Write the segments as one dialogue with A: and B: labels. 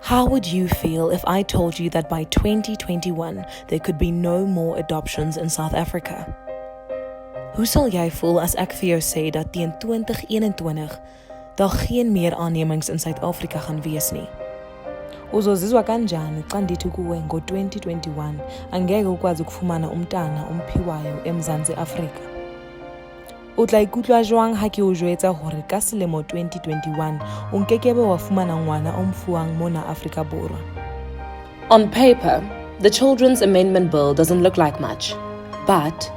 A: How would you feel if I told you that by 2021 there could be no more adoptions in South Africa? Hoe sal jy voel as ek vir jou sê dat teen 2021 daar geen meer aannemings in Suid-Afrika gaan wees nie? Uzozizwa kanjani xa ndithi kuwe ngo-2021 angeke ukwazi ukufumana umntana omphiwayo eMzantsi Afrika? O tla ikutlwa jwang ha ke o jwetsa hore ka selemo 2021 o nkekebe wa fumana ngwana o mfuwang mona Afrika Borwa? On paper, the Children's Amendment Bill doesn't look like much. But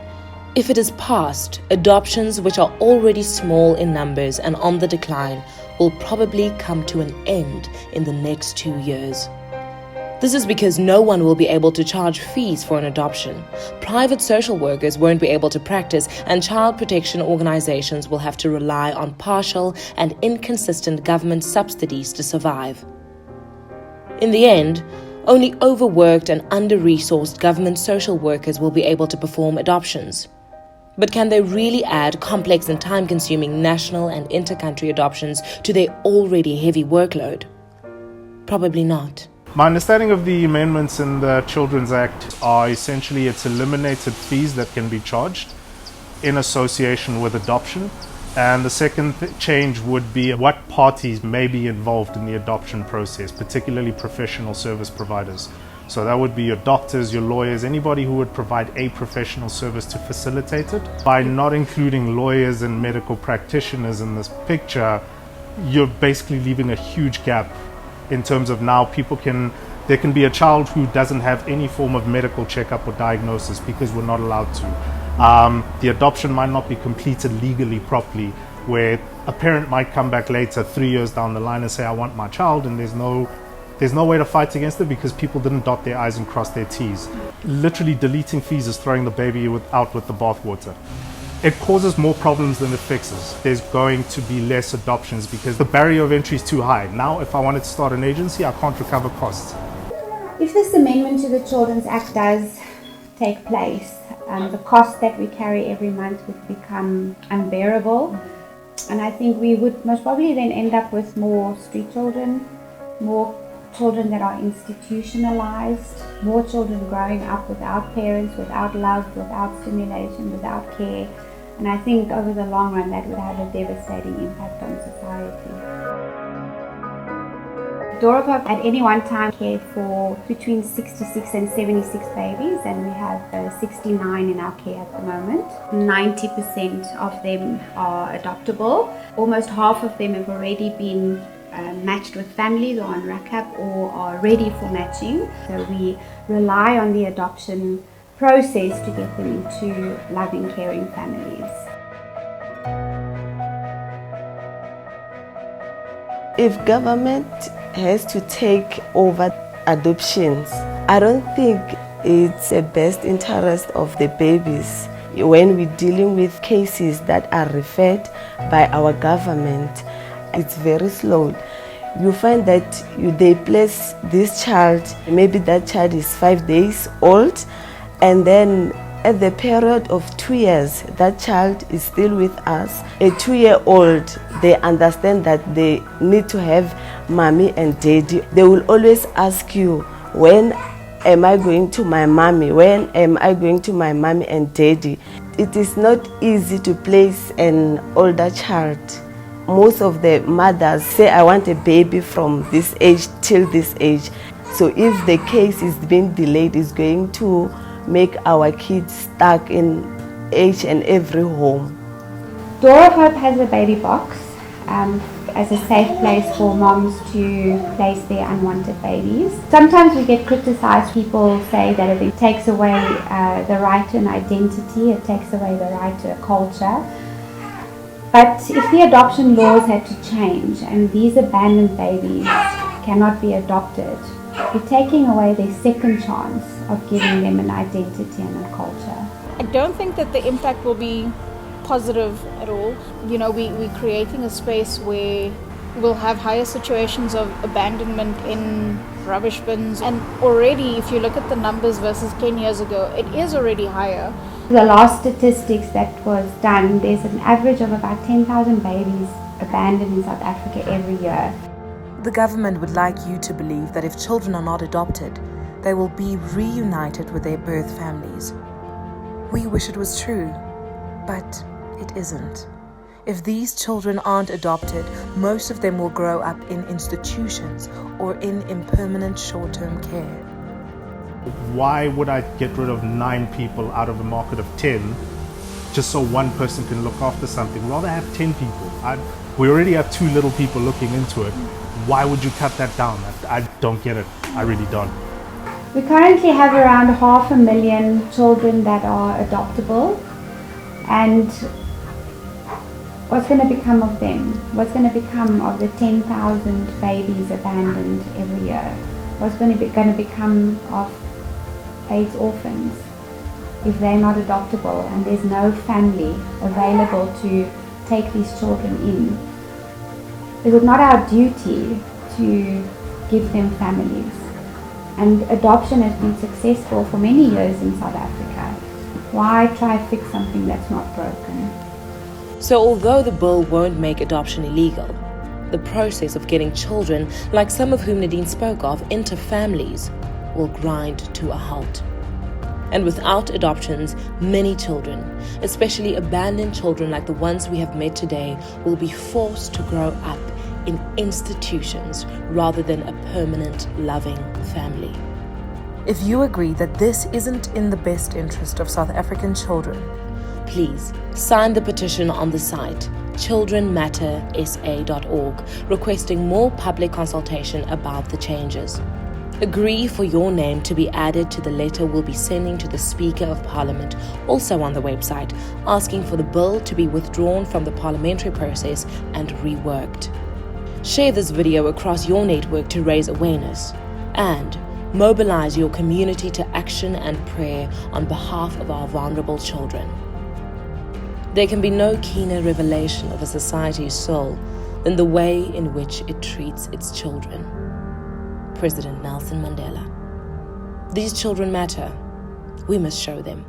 A: if it is passed, adoptions which are already small in numbers and on the decline will probably come to an end in the next 2 years. This is because no one will be able to charge fees for an adoption. Private social workers won't be able to practice, and child protection organizations will have to rely on partial and inconsistent government subsidies to survive. In the end, only overworked and under-resourced government social workers will be able to perform adoptions. But can they really add complex and time-consuming national and inter-country adoptions to their already heavy workload? Probably not.
B: My understanding of the amendments in the Children's Act are essentially it's eliminated fees that can be charged in association with adoption. And the second change would be what parties may be involved in the adoption process, particularly professional service providers. So that would be your doctors, your lawyers, anybody who would provide a professional service to facilitate it. By not including lawyers and medical practitioners in this picture, you're basically leaving a huge gap in terms of now there can be a child who doesn't have any form of medical checkup or diagnosis because we're not allowed to. The adoption might not be completed legally properly, where a parent might come back later 3 years down the line and say, I want my child, and there's no way to fight against it because people didn't dot their I's and cross their T's. Literally deleting fees is throwing the baby out with the bathwater. It causes more problems than it fixes. There's going to be less adoptions because the barrier of entry is too high. Now, if I wanted to start an agency, I can't recover costs.
C: If this amendment to the Children's Act does take place, the cost that we carry every month would become unbearable. And I think we would most probably then end up with more street children, more children that are institutionalized, more children growing up without parents, without love, without stimulation, without care. And I think over the long run that would have a devastating impact on society. Door of Hope at any one time cared for between 66 and 76 babies, and we have 69 in our care at the moment. 90% of them are adoptable. Almost half of them have already been matched with families or on RACAP or are ready for matching. So we rely on the adoption process to get them into loving, caring families.
D: If government has to take over adoptions, I don't think it's the best interest of the babies. When we're dealing with cases that are referred by our government, it's very slow. You find that they place this child, maybe that child is 5 days old, and then at the period of 2 years, that child is still with us. A 2-year-old, they understand that they need to have mommy and daddy. They will always ask you, when am I going to my mommy? When am I going to my mommy and daddy? It is not easy to place an older child. Most of the mothers say, I want a baby from this age till this age. So if the case is being delayed, it's going to make our kids stuck in each and every home.
C: Door of Hope has a baby box as a safe place for moms to place their unwanted babies. Sometimes we get criticized. People say that it takes away the right to an identity, it takes away the right to a culture. But if the adoption laws had to change and these abandoned babies cannot be adopted, you're taking away their second chance of giving them an identity and a culture.
E: I don't think that the impact will be positive at all. You know, we're creating a space where we'll have higher situations of abandonment in rubbish bins. And already, if you look at the numbers versus 10 years ago, it is already higher.
C: The last statistics that was done, there's an average of about 10,000 babies abandoned in South Africa every year.
A: The government would like you to believe that if children are not adopted, they will be reunited with their birth families. We wish it was true, but it isn't. If these children aren't adopted, most of them will grow up in institutions or in impermanent short-term care.
B: Why would I get rid of 9 people out of a market of 10 just so one person can look after something? Rather have 10 people. We already have 2 little people looking into it. Why would you cut that down? I don't get it. I really don't.
C: We currently have around 500,000 children that are adoptable, and what's going to become of them? What's going to become of the 10,000 babies abandoned every year? What's going to become of AIDS orphans if they're not adoptable and there's no family available to take these children in? Is it not our duty to give them families? And adoption has been successful for many years in South Africa. Why try to fix something that's not broken?
A: So although the bill won't make adoption illegal, the process of getting children, like some of whom Nadine spoke of, into families will grind to a halt. And without adoptions, many children, especially abandoned children like the ones we have met today, will be forced to grow up in institutions rather than a permanent, loving family. If you agree that this isn't in the best interest of South African children, please sign the petition on the site childrenmattersa.org, requesting more public consultation about the changes. Agree for your name to be added to the letter we'll be sending to the Speaker of Parliament, also on the website, asking for the bill to be withdrawn from the parliamentary process and reworked. Share this video across your network to raise awareness, and mobilize your community to action and prayer on behalf of our vulnerable children. There can be no keener revelation of a society's soul than the way in which it treats its children. President Nelson Mandela. These children matter. We must show them.